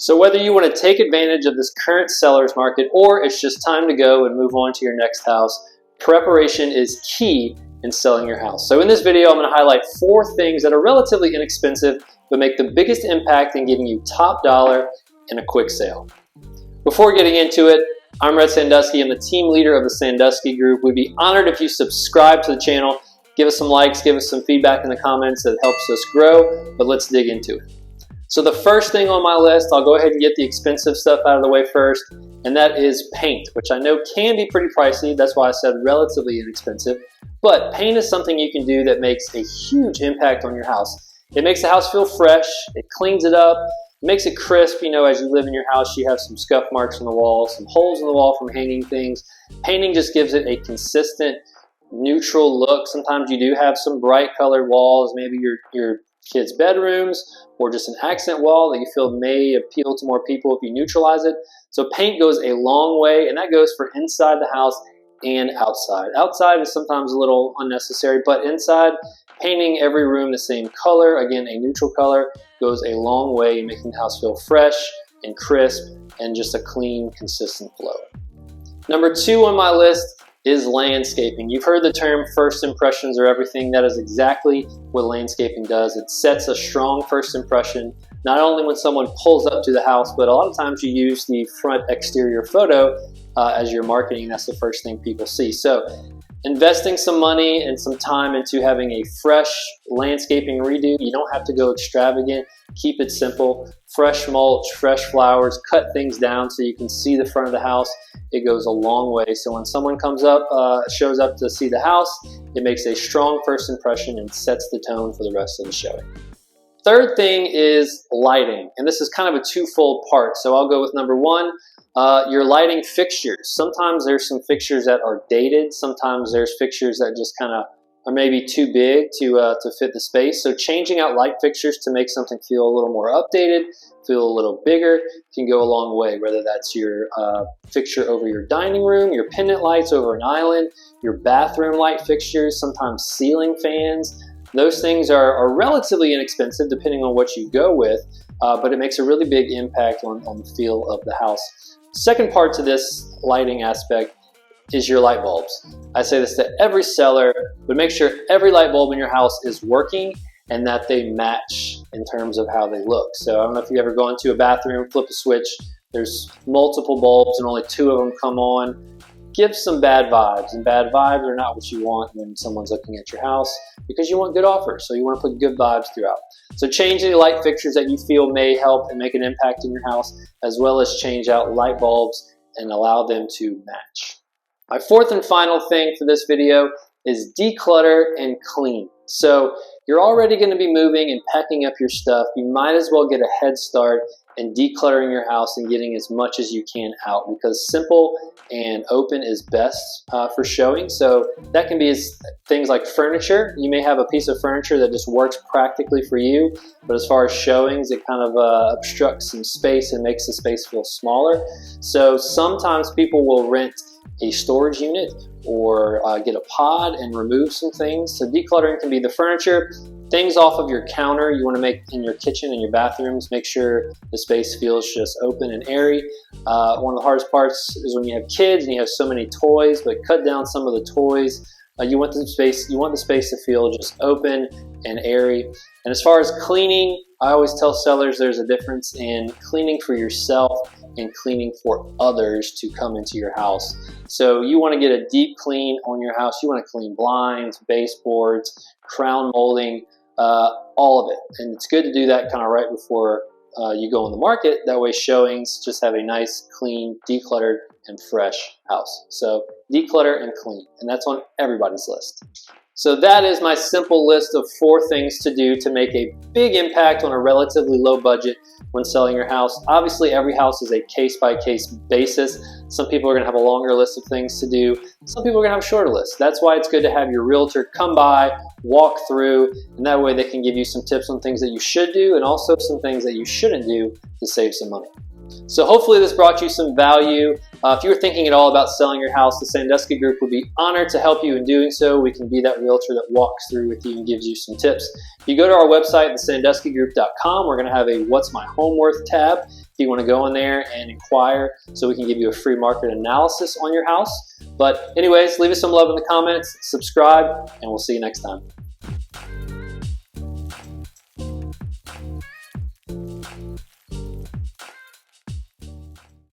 So whether you want to take advantage of this current seller's market or it's just time to go and move on to your next house, preparation is key in selling your house. So in this video, I'm going to highlight 4 things that are relatively inexpensive but make the biggest impact in getting you top dollar in a quick sale. Before getting into it, I'm Sandusky. I'm the team leader of the Sandusky group. We'd be honored if you subscribe to the channel, give us some likes, give us some feedback in the comments. That helps us grow, but let's dig into it. So the first thing on my list, I'll go ahead and get the expensive stuff out of the way first, and that is paint, which I know can be pretty pricey. That's why I said relatively inexpensive. But paint is something you can do that makes a huge impact on your house. It makes the house feel fresh, it cleans it up, it makes it crisp. You know, as you live in your house, you have some scuff marks on the wall, some holes in the wall from hanging things. Painting just gives it a consistent, neutral look. Sometimes you do have some bright colored walls, maybe your kids' bedrooms, or just an accent wall that you feel may appeal to more people if you neutralize it. So paint goes a long way, and that goes for inside the house and outside. Outside is sometimes a little unnecessary, but inside, painting every room the same color, again, a neutral color, goes a long way in making the house feel fresh and crisp and just a clean, consistent flow. Number 2 on my list is landscaping. You've heard the term first impressions are everything. That is exactly what landscaping does. It sets a strong first impression, not only when someone pulls up to the house, but a lot of times you use the front exterior photo as your marketing. That's the first thing people see. So investing some money and some time into having a fresh landscaping redo. You don't have to go extravagant. Keep it simple. Fresh mulch, fresh flowers, cut things down so you can see the front of the house. It goes a long way. So when someone comes up, shows up to see the house, it makes a strong first impression and sets the tone for the rest of the showing. Third thing is lighting, and this is kind of a twofold part. So I'll go with number 1, your lighting fixtures. Sometimes there's some fixtures that are dated. Sometimes there's fixtures that just kind of are maybe too big to fit the space. So changing out light fixtures to make something feel a little more updated, feel a little bigger, can go a long way. Whether that's your fixture over your dining room, your pendant lights over an island, your bathroom light fixtures, sometimes ceiling fans. Those things are relatively inexpensive depending on what you go with, but it makes a really big impact on the feel of the house. Second part to this lighting aspect is your light bulbs. I say this to every seller, but make sure every light bulb in your house is working and that they match in terms of how they look. So I don't know if you ever go into a bathroom, flip a switch, there's multiple bulbs and only 2 of them come on. Gives some bad vibes, and bad vibes are not what you want when someone's looking at your house, because you want good offers, so you want to put good vibes throughout. So change any light fixtures that you feel may help and make an impact in your house, as well as change out light bulbs and allow them to match. My 4th and final thing for this video is declutter and clean. So you're already going to be moving and packing up your stuff. You might as well get a head start in decluttering your house and getting as much as you can out, because simple and open is best for showing. So that can be things like furniture. You may have a piece of furniture that just works practically for you, but as far as showings, it kind of obstructs some space and makes the space feel smaller. So sometimes people will rent a storage unit or get a pod and remove some things. So decluttering can be the furniture, things off of your counter you want to make in your kitchen and your bathrooms. Make sure the space feels just open and airy. One of the hardest parts is when you have kids and you have so many toys, but cut down some of the toys. You want the space to feel just open and airy. And as far as cleaning, I always tell sellers there's a difference in cleaning for yourself and cleaning for others to come into your house. So you want to get a deep clean on your house. You want to clean blinds, baseboards, crown molding, all of it. And it's good to do that kind of right before you go on the market. That way showings just have a nice, clean, decluttered, and fresh house. So declutter and clean, and that's on everybody's list. So that is my simple list of 4 things to do to make a big impact on a relatively low budget when selling your house. Obviously, every house is a case-by-case basis. Some people are going to have a longer list of things to do. Some people are going to have a shorter list. That's why it's good to have your realtor come by, walk through, and that way they can give you some tips on things that you should do and also some things that you shouldn't do to save some money. So hopefully this brought you some value. If you were thinking at all about selling your house, the Sandusky Group would be honored to help you in doing so. We can be that realtor that walks through with you and gives you some tips. If you go to our website, thesanduskygroup.com, we're going to have a What's My Home Worth tab. you want to go in there and inquire so we can give you a free market analysis on your house. But anyways, leave us some love in the comments, subscribe, and we'll see you next time.